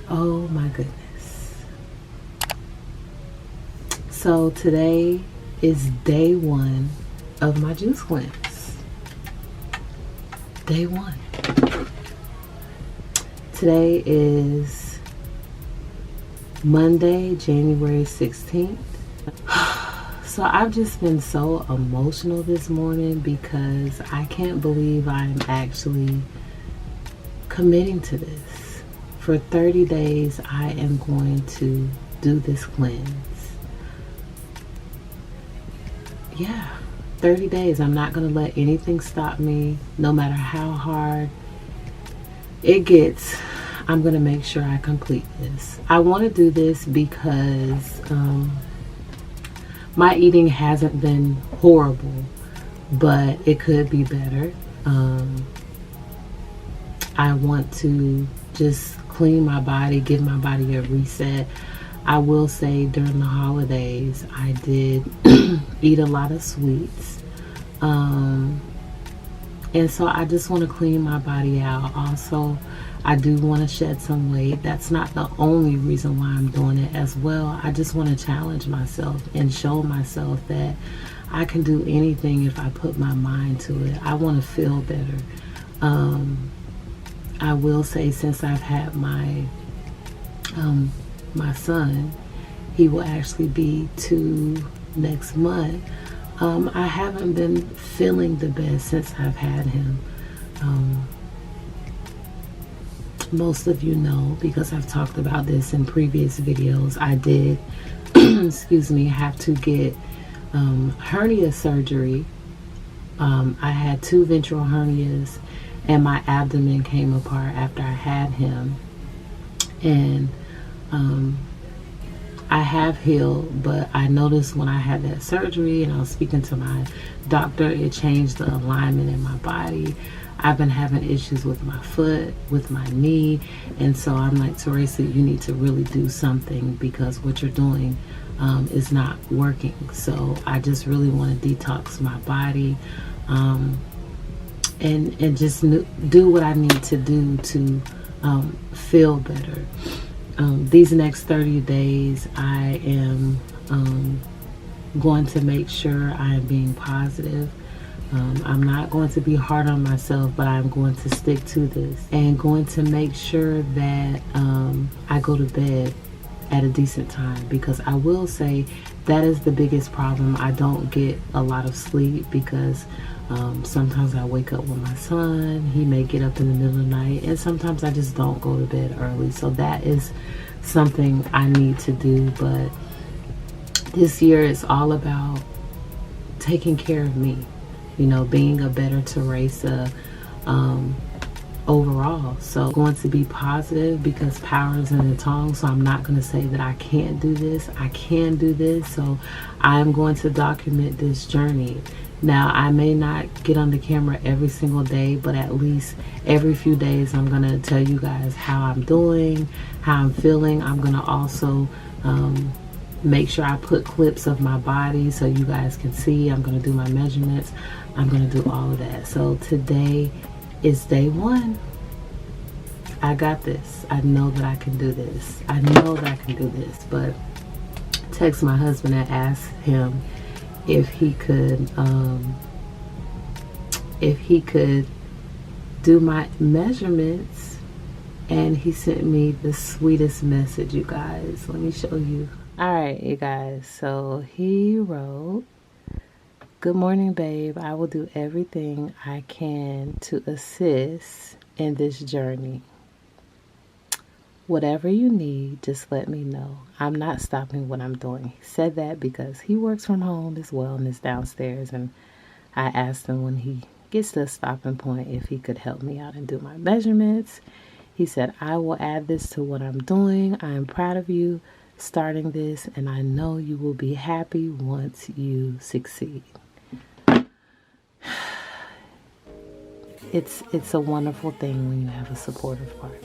Oh my goodness. So today is day one of my juice cleanse. Day one. Today is Monday, January 16th. So I've just been so emotional this morning because I can't believe I'm actually committing to this. For 30 days, I am going to do this cleanse. Yeah, 30 days. I'm not going to let anything stop me, no matter how hard it gets. I'm going to make sure I complete this. I want to do this because my eating hasn't been horrible, but it could be better. I want to just clean my body, give my body a reset. I will say during the holidays, I did eat a lot of sweets. And so I just want to clean my body out. Also, I do want to shed some weight. That's not the only reason why I'm doing it as well. I just want to challenge myself and show myself that I can do anything if I put my mind to it. I want to feel better. I will say, since I've had my my son, he will actually be 2 next month. I haven't been feeling the best since I've had him. Most of you know, because I've talked about this in previous videos, I did excuse me, have to get hernia surgery. I had 2 ventral hernias, and my abdomen came apart after I had him. And I have healed, but I noticed when I had that surgery and I was speaking to my doctor, it changed the alignment in my body. I've been having issues with my foot, with my knee, and so I'm like, Toraisa, you need to really do something because what you're doing is not working. So I just really want to detox my body. and just do what I need to do to feel better. These next 30 days, I am going to make sure I am being positive. I'm not going to be hard on myself, but I'm going to stick to this and going to make sure that I go to bed at a decent time, because I will say that is the biggest problem. I don't get a lot of sleep because sometimes I wake up with my son. He may get up in the middle of the night, and sometimes I just don't go to bed early. So that is something I need to do. But this year is all about taking care of me, you know, being a better Toraisa overall. So going to be positive, because power is in the tongue. So I'm not going to say that I can't do this. I can do this. So I'm going to document this journey. Now, I may not get on the camera every single day, but at least every few days I'm going to tell you guys how I'm doing, how I'm feeling. I'm going to also make sure I put clips of my body so you guys can see. I'm going to do my measurements. I'm going to do all of that. So today is day one. I got this. I know that I can do this. I know that I can do this. But text my husband and ask him if he could do my measurements, and he sent me the sweetest message, you guys. Let me show you. All right, you guys, so he wrote, "Good morning, babe. I will do everything I can to assist in this journey. Whatever you need, just let me know. I'm not stopping what I'm doing." He said that because he works from home as well and is downstairs. And I asked him when he gets to a stopping point if he could help me out and do my measurements. He said, "I will add this to what I'm doing. I am proud of you starting this, and I know you will be happy once you succeed." It's a wonderful thing when you have a supportive partner.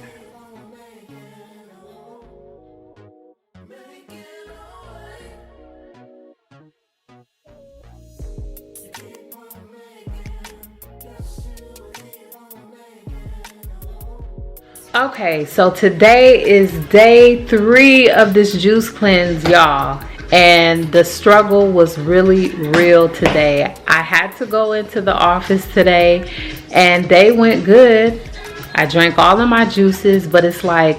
Okay, so today is day 3 of this juice cleanse, y'all, and the struggle was really real today. I had to go into the office today, and they went good. I drank all of my juices, but it's like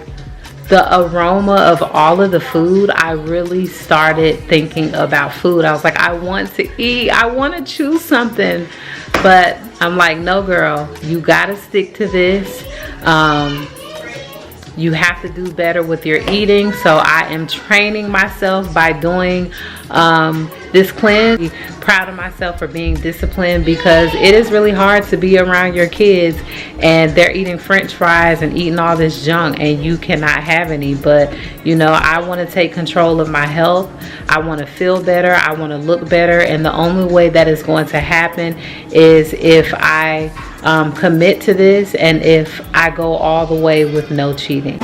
the aroma of all of the food, I really started thinking about food. I was like, I want to eat, I want to choose something, but I'm like, no girl, you gotta stick to this. You have to do better with your eating. So I am training myself by doing this cleanse. I'm proud of myself for being disciplined, because it is really hard to be around your kids and they're eating french fries and eating all this junk and you cannot have any. But you know, I want to take control of my health. I want to feel better. I want to look better. And the only way that is going to happen is if I commit to this, and if I go all the way with no cheating.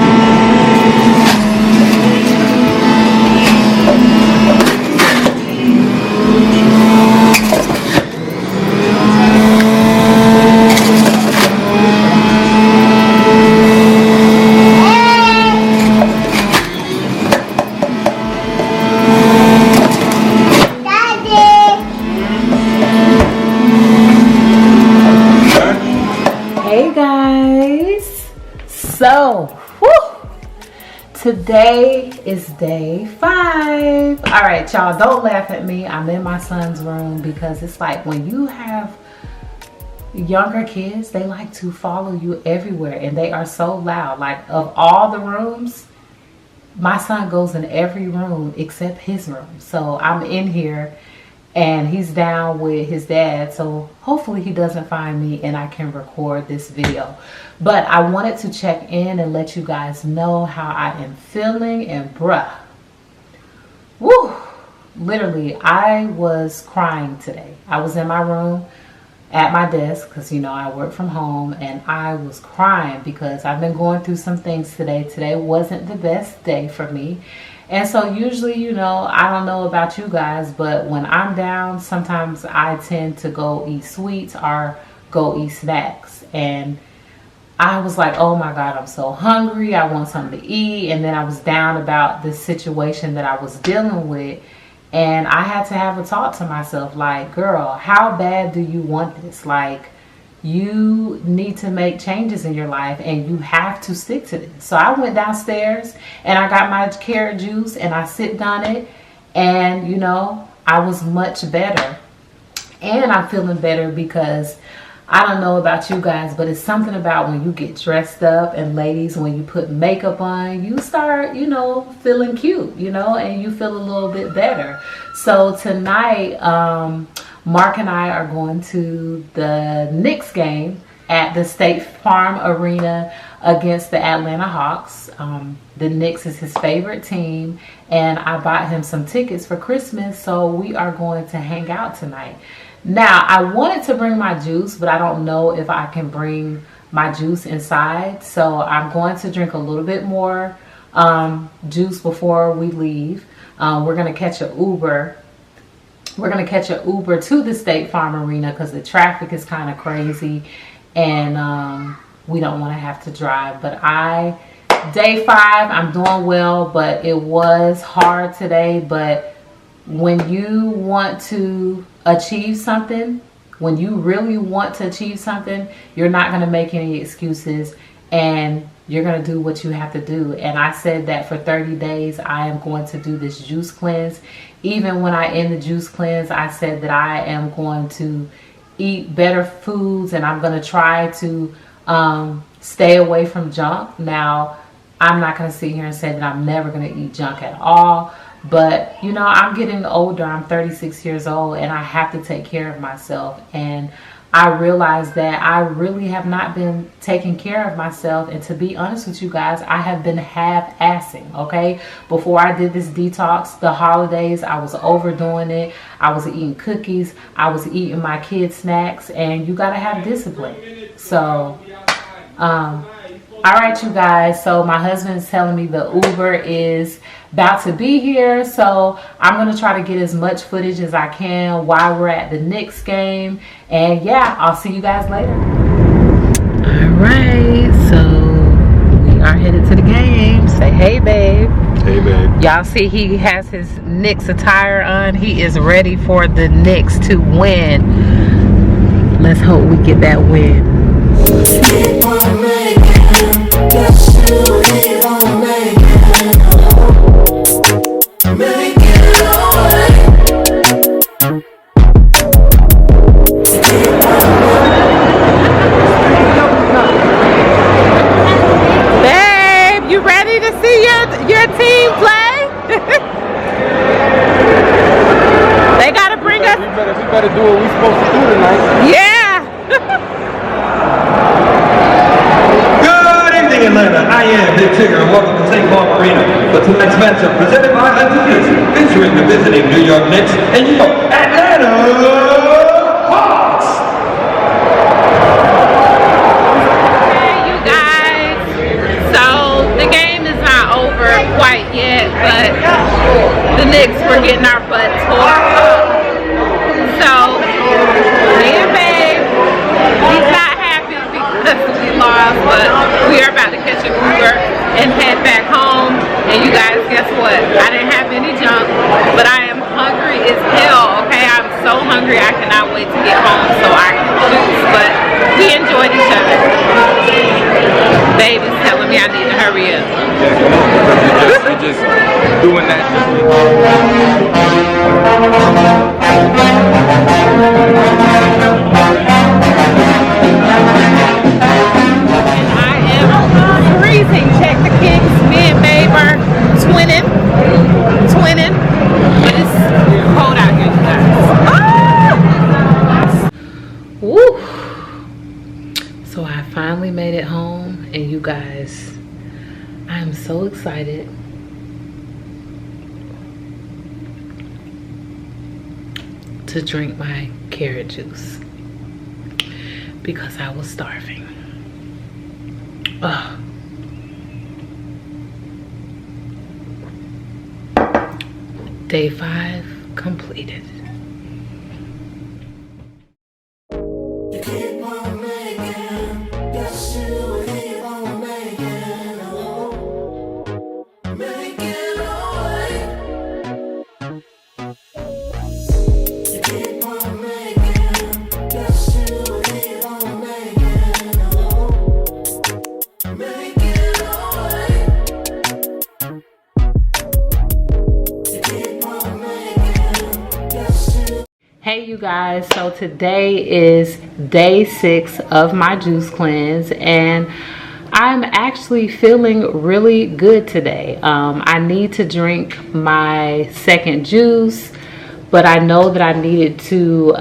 So, today is day 5. All right, y'all, don't laugh at me. I'm in my son's room, because it's like when you have younger kids, they like to follow you everywhere, and they are so loud. Like, of all the rooms, my son goes in every room except his room. So I'm in here and he's down with his dad, so hopefully he doesn't find me and I can record this video. But I wanted to check in and let you guys know how I am feeling. And bruh, woo, literally I was crying today. I was in my room at my desk, because you know I work from home, and I was crying because I've been going through some things today. Today wasn't the best day for me. And so usually, you know, I don't know about you guys, but when I'm down, sometimes I tend to go eat sweets or go eat snacks. And I was like, oh my God, I'm so hungry. I want something to eat. And then I was down about this situation that I was dealing with. And I had to have a talk to myself like, girl, how bad do you want this? Like, you need to make changes in your life and you have to stick to this. So I went downstairs and I got my carrot juice and I sipped on it. And, you know, I was much better. And I'm feeling better because I don't know about you guys, but it's something about when you get dressed up, and ladies, when you put makeup on, you start, you know, feeling cute, you know, and you feel a little bit better. So tonight, Mark and I are going to the Knicks game at the State Farm Arena against the Atlanta Hawks. The Knicks is his favorite team, and I bought him some tickets for Christmas, so we are going to hang out tonight. Now, I wanted to bring my juice, but I don't know if I can bring my juice inside. So I'm going to drink a little bit more juice before we leave. We're going to catch an Uber. We're going to catch an Uber to the State Farm Arena because the traffic is kind of crazy. And we don't want to have to drive. But day 5, I'm doing well, but it was hard today. But when you want to achieve something, when you really want to achieve something, you're not going to make any excuses and you're going to do what you have to do. And I said that for 30 days, I am going to do this juice cleanse. Even when I end the juice cleanse, I said that I am going to eat better foods and I'm going to try to stay away from junk. Now, I'm not going to sit here and say that I'm never going to eat junk at all. But, you know, I'm getting older. I'm 36 years old and I have to take care of myself. And I realized that I really have not been taking care of myself. And to be honest with you guys, I have been half-assing, okay? Before I did this detox, the holidays, I was overdoing it. I was eating cookies. I was eating my kids' snacks. And you got to have discipline. So, all right, you guys. So my husband is telling me the Uber is about to be here. So I'm going to try to get as much footage as I can while we're at the Knicks game. And yeah, I'll see you guys later. All right. So we are headed to the game. Say hey, babe. Hey, babe. Y'all see he has his Knicks attire on. He is ready for the Knicks to win. Let's hope we get that win. Babe, you ready to see your team play? They gotta bring us. We better do what we're supposed to do tonight. Yeah. Atlanta, I am Big Tigger and welcome to St. Paul Arena for tonight's matchup presented by Aicook, featuring the visiting New York Knicks and your Atlanta Hawks. Hey, you guys. So the game is not over quite yet, but the Knicks were getting our butts tore up. So me and babe, he's not happy because we lost, but we are about to catch an Uber and head back home. And you guys, guess what? I didn't have any junk, but I am hungry as hell, okay? I'm so hungry I cannot wait to get home so I can juice. But we enjoyed each other. Baby's telling me I need to hurry up. You're just doing that. Freezing. Check the kicks. Me and babe are twinning, but it's cold out here, you guys. Ah! Woo! So I finally made it home, and you guys, I'm so excited. To drink my carrot juice because I was starving. Ugh. Day 5 completed. You keep on guys, so today is day 6 of my juice cleanse, and I'm actually feeling really good today. I need to drink my second juice, but I know that I needed to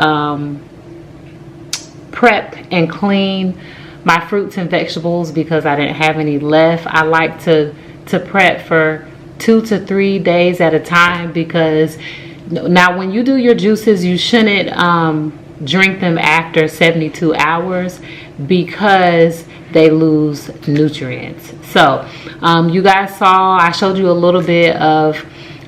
prep and clean my fruits and vegetables because I didn't have any left. I like to prep for 2 to 3 days at a time, because now when you do your juices, you shouldn't drink them after 72 hours because they lose nutrients. So you guys saw, I showed you a little bit of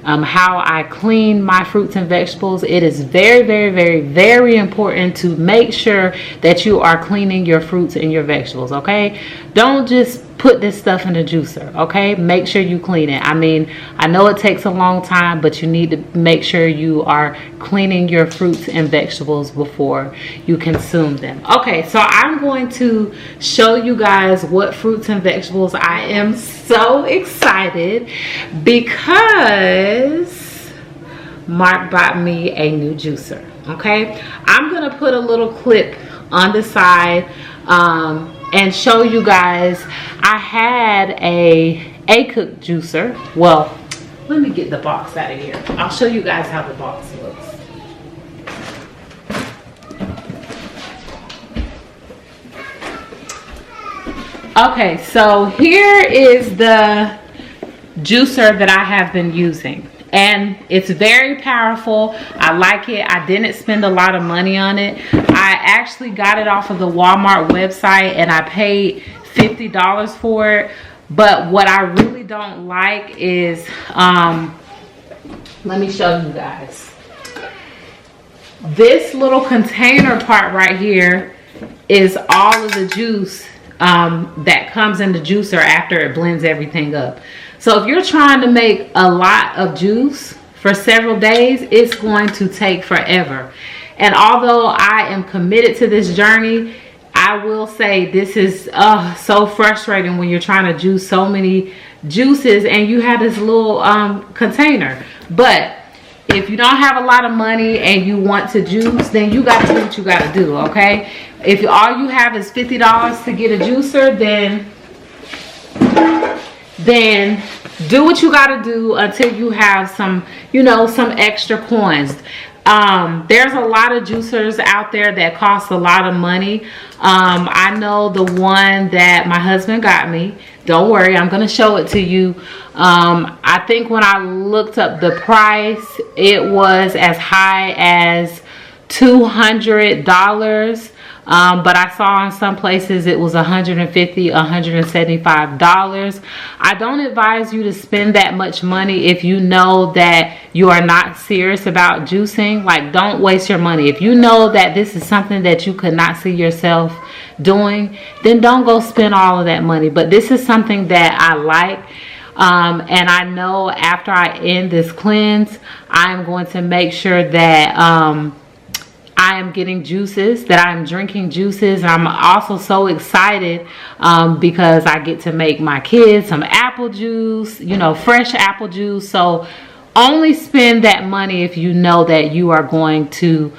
how I clean my fruits and vegetables. It is very, very, very, very important to make sure that you are cleaning your fruits and your vegetables, okay? Don't just put this stuff in a juicer, okay? Make sure you clean it. I mean, I know it takes a long time, but you need to make sure you are cleaning your fruits and vegetables before you consume them. Okay, so I'm going to show you guys what fruits and vegetables. I am so excited because Mark bought me a new juicer, okay? I'm gonna put a little clip on the side and show you guys. I had a Aicook juicer. Well, let me get the box out of here. I'll show you guys how the box looks. Okay, so here is the juicer that I have been using, and it's very powerful. I like it. I didn't spend a lot of money on it. I actually got it off of the Walmart website, and I paid $50 for it. But what I really don't like is, let me show you guys. This little container part right here is all of the juice that comes in the juicer after it blends everything up. So if you're trying to make a lot of juice for several days, it's going to take forever. And although I am committed to this journey, I will say this is so frustrating when you're trying to juice so many juices and you have this little container. But if you don't have a lot of money and you want to juice, then you got to do what you got to do, okay? If all you have is $50 to get a juicer, then do what you got to do until you have some, you know, some extra coins. There's a lot of juicers out there that cost a lot of money. I know the one that my husband got me. Don't worry, I'm going to show it to you. I think when I looked up the price, it was as high as $200. But I saw in some places it was $150, $175. I don't advise you to spend that much money if you know that you are not serious about juicing. Like, don't waste your money. If you know that this is something that you could not see yourself doing, then don't go spend all of that money. But this is something that I like. And I know after I end this cleanse, I'm going to make sure that I am getting juices, that I'm drinking juices. And I'm also so excited because I get to make my kids some apple juice, you know, fresh apple juice. So only spend that money if you know that you are going to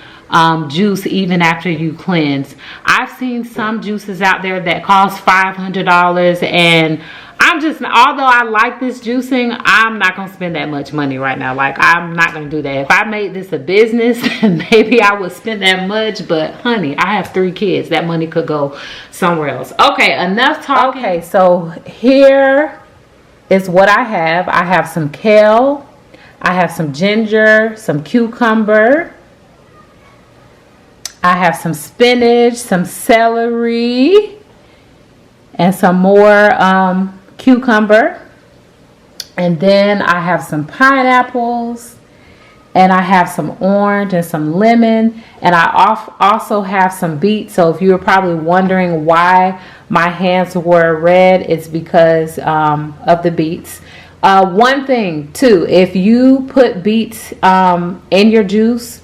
juice even after you cleanse. I've seen some juices out there that cost $500, and I'm just, although I like this juicing, I'm not going to spend that much money right now. Like, I'm not going to do that. If I made this a business, maybe I would spend that much. But, honey, I have 3 kids. That money could go somewhere else. Okay, enough talking. Okay, so here is what I have. I have some kale. I have some ginger, some cucumber. I have some spinach, some celery, and some more cucumber. And then I have some pineapples, and I have some orange and some lemon, and I also have some beets. So if you were probably wondering why my hands were red, it's because of the beets. One thing too, if you put beets in your juice,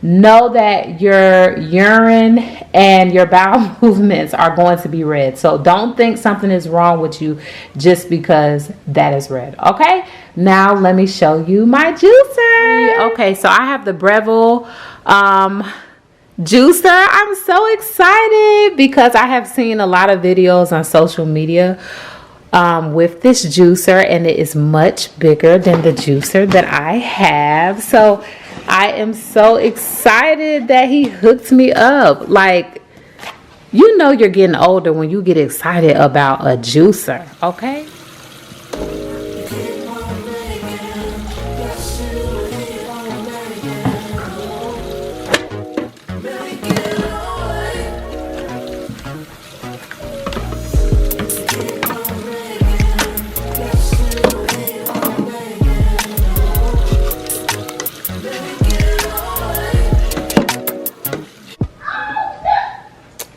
know that your urine and your bowel movements are going to be red. So don't think something is wrong with you just because that is red. Okay, now let me show you my juicer. Okay, so I have the Breville juicer. I'm so excited because I have seen a lot of videos on social media with this juicer, and it is much bigger than the juicer that I have. So I am so excited that he hooked me up. Like, you know you're getting older when you get excited about a juicer, okay?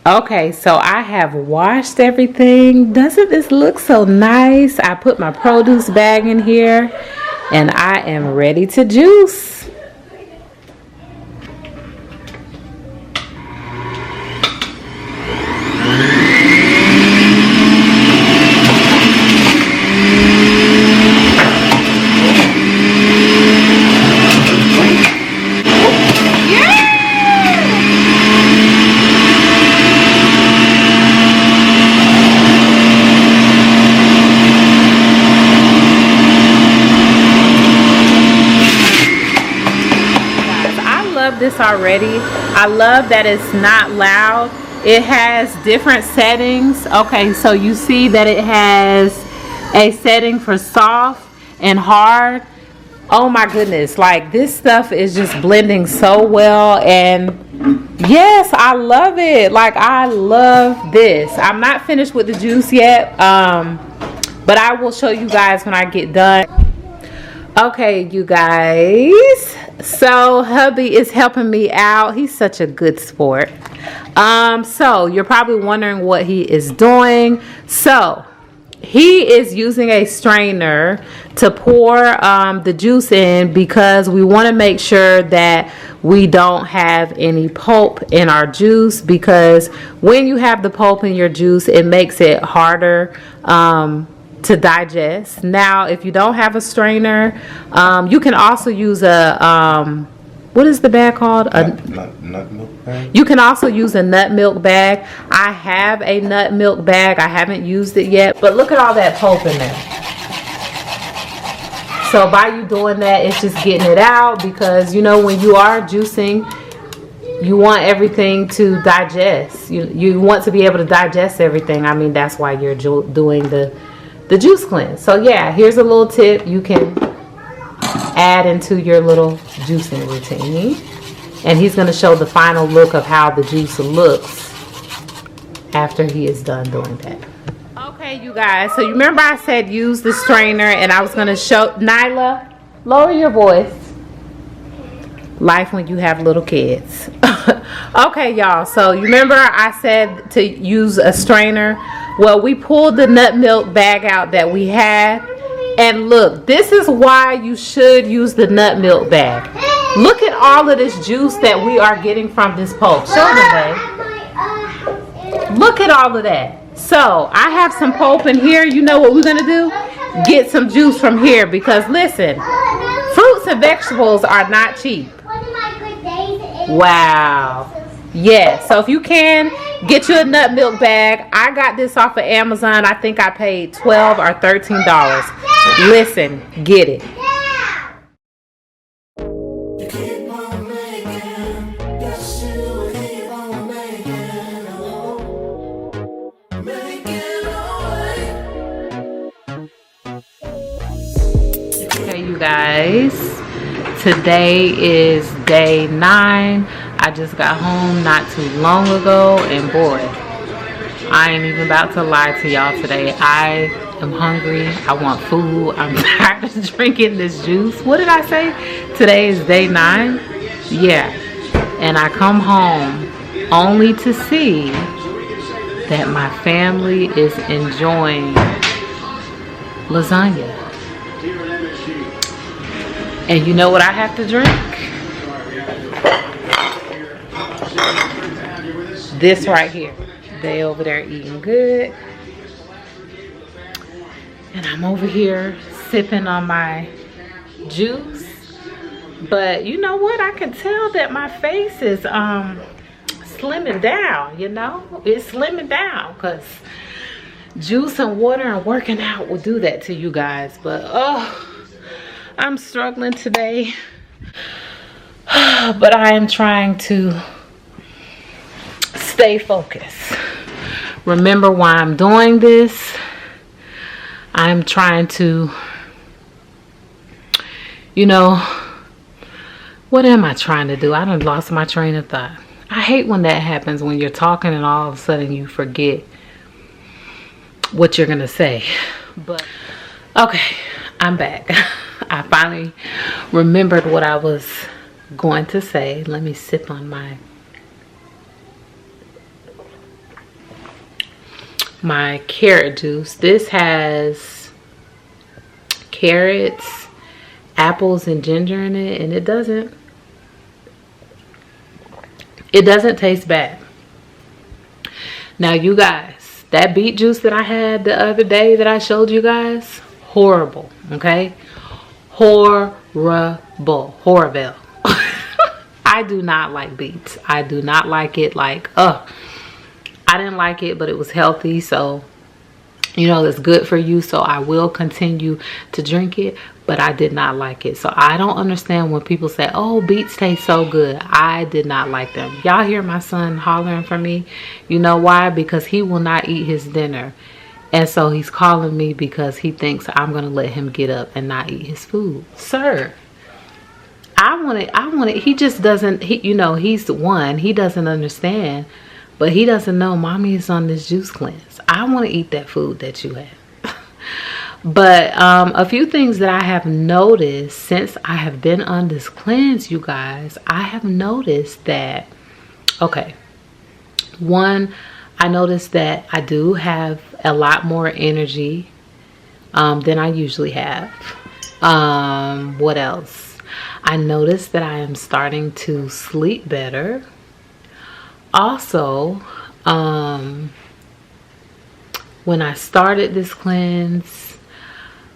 Okay, so I have washed everything. Doesn't this look so nice? I put my produce bag in here and I am ready to juice. This already. I love that it's not loud. It has different settings. Okay, so you see that it has a setting for soft and hard. Oh my goodness, like this stuff is just blending so well, and yes, I love it. Like, I love this. I'm not finished with the juice yet, but I will show you guys when I get done. Okay, you guys, so hubby is helping me out. He's such a good sport. So you're probably wondering what he is doing. So he is using a strainer to pour the juice in, because we want to make sure that we don't have any pulp in our juice, because when you have the pulp in your juice, it makes it harder to digest. Now, if you don't have a strainer, you can also use a what is the bag called? A Nutmilk bag? You can also use a Nutmilk bag. I have a Nutmilk bag. I haven't used it yet, but look at all that pulp in there. So by you doing that, it's just getting it out, because you know when you are juicing, you want everything to digest. You want to be able to digest everything. I mean, that's why you're doing the juice cleanse. So yeah, here's a little tip you can add into your little juicing routine, and he's going to show the final look of how the juice looks after he is done doing that. Okay, you guys, so you remember I said use the strainer, and I was going to show Nyla, lower your voice. Life when you have little kids. Okay, y'all, so you remember I said to use a strainer. Well, we pulled the Nutmilk bag out that we had, and look, this is why you should use the Nutmilk bag. Look at all of this juice that we are getting from this pulp. Show them, babe. Look at all of that. So I have some pulp in here. You know what we're gonna do? Get some juice from here, because listen, fruits and vegetables are not cheap. Wow. Yeah, so if you can, get you a Nutmilk bag. I got this off of Amazon. I think I paid $12 or $13. Listen, get it. Okay, you guys, today is day 9. I just got home not too long ago, and boy, I ain't even about to lie to y'all today. I am hungry. I want food. I'm tired of drinking this juice. What did I say? Today is day 9. Yeah, and I come home only to see that my family is enjoying lasagna. And you know what I have to drink? This right here. They over there eating good, and I'm over here sipping on my juice. But you know what? I can tell that my face is slimming down, you know? It's slimming down because juice and water and working out will do that to you guys. But oh, I'm struggling today. But I am trying to stay focused. Remember why I'm doing this. I'm trying to, you know, what am I trying to do? I done lost my train of thought. I hate when that happens, when you're talking and all of a sudden you forget what you're gonna say. But okay, I'm back. I finally remembered what I was going to say. Let me sip on my carrot juice. This has carrots, apples, and ginger in it, and it doesn't taste bad. Now you guys, that beet juice that I had the other day that I showed you guys, horrible. Okay, horrible. I do not like beets. I do not like it. Like, I didn't like it, but it was healthy, so you know it's good for you, so I will continue to drink it. But I did not like it. So I don't understand when people say, oh, beets taste so good. I did not like them. Y'all hear my son hollering for me? You know why? Because he will not eat his dinner, and so he's calling me because he thinks I'm gonna let him get up and not eat his food. Sir, I want it. He just doesn't, you know, he's the one. He doesn't understand. But he doesn't know mommy is on this juice cleanse. I want to eat that food that you have. But a few things that I have noticed since I have been on this cleanse, you guys, I have noticed that, okay, one, I noticed that I do have a lot more energy than I usually have. What else? I noticed that I am starting to sleep better. Also, when I started this cleanse,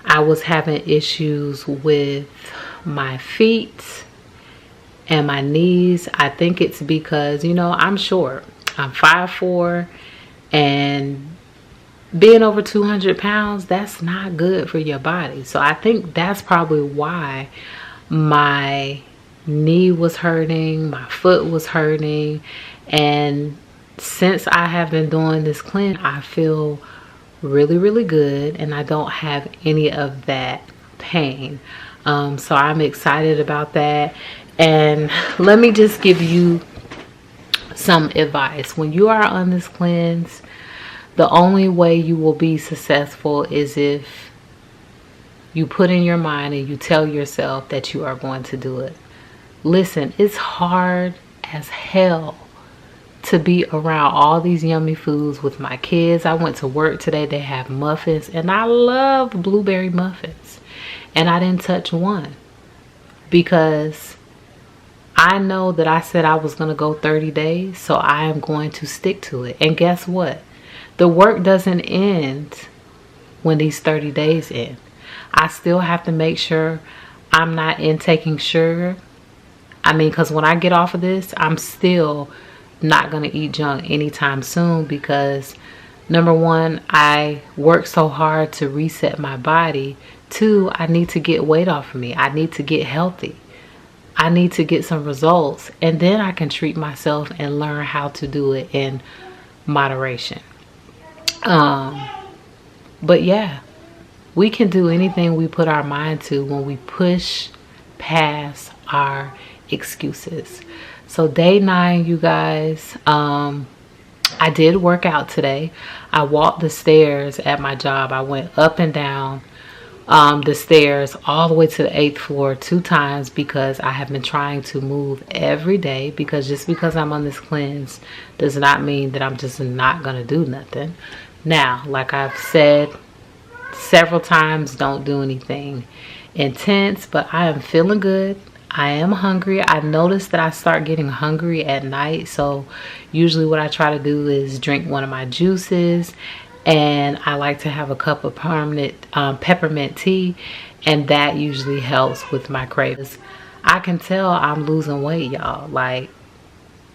I was having issues with my feet and my knees. I think it's because, you know, I'm short. I'm 5'4", and being over 200 pounds, that's not good for your body. So I think that's probably why my knee was hurting, my foot was hurting. And since I have been doing this cleanse, I feel really, really good, and I don't have any of that pain. So I'm excited about that. And let me just give you some advice. When you are on this cleanse, the only way you will be successful is if you put in your mind and you tell yourself that you are going to do it. Listen, it's hard as hell to be around all these yummy foods with my kids. I went to work today. They have muffins, and I love blueberry muffins, and I didn't touch one because I know that I said I was going to go 30 days, so I am going to stick to it. And guess what? The work doesn't end when these 30 days end. I still have to make sure I'm not intaking sugar. I mean, because when I get off of this, I'm still not going to eat junk anytime soon, because number one, I work so hard to reset my body. Two, I need to get weight off of me. I need to get healthy. I need to get some results, and then I can treat myself and learn how to do it in moderation. But yeah, we can do anything we put our mind to when we push past our excuses. So day 9, you guys, I did work out today. I walked the stairs at my job. I went up and down the stairs all the way to the 8th floor 2 times, because I have been trying to move every day, because just because I'm on this cleanse does not mean that I'm just not going to do nothing. Now, like I've said several times, don't do anything intense, but I am feeling good. I am hungry. I noticed that I start getting hungry at night. So usually what I try to do is drink one of my juices. And I like to have a cup of peppermint tea. And that usually helps with my cravings. I can tell I'm losing weight, y'all. Like,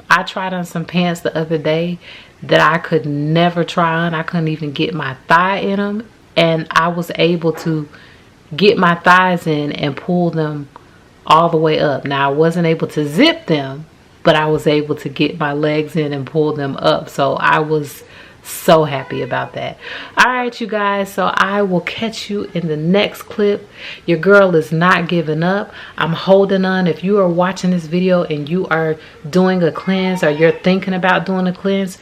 I tried on some pants the other day that I could never try on. I couldn't even get my thigh in them, and I was able to get my thighs in and pull them all the way up. Now I wasn't able to zip them, but I was able to get my legs in and pull them up. So I was so happy about that. All right, you guys, so I will catch you in the next clip. Your girl is not giving up. I'm holding on. If you are watching this video and you are doing a cleanse, or you're thinking about doing a cleanse,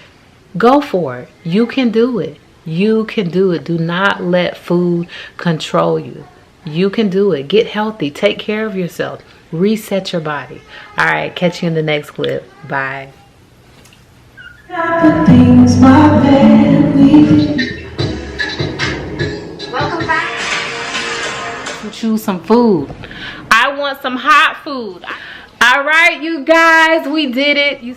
go for it. You can do it. You can do it. Do not let food control you. You can do it. Get healthy. Take care of yourself. Reset your body. All right, catch you in the next clip. Bye. Welcome back. Choose some food. I want some hot food. All right, you guys, we did it.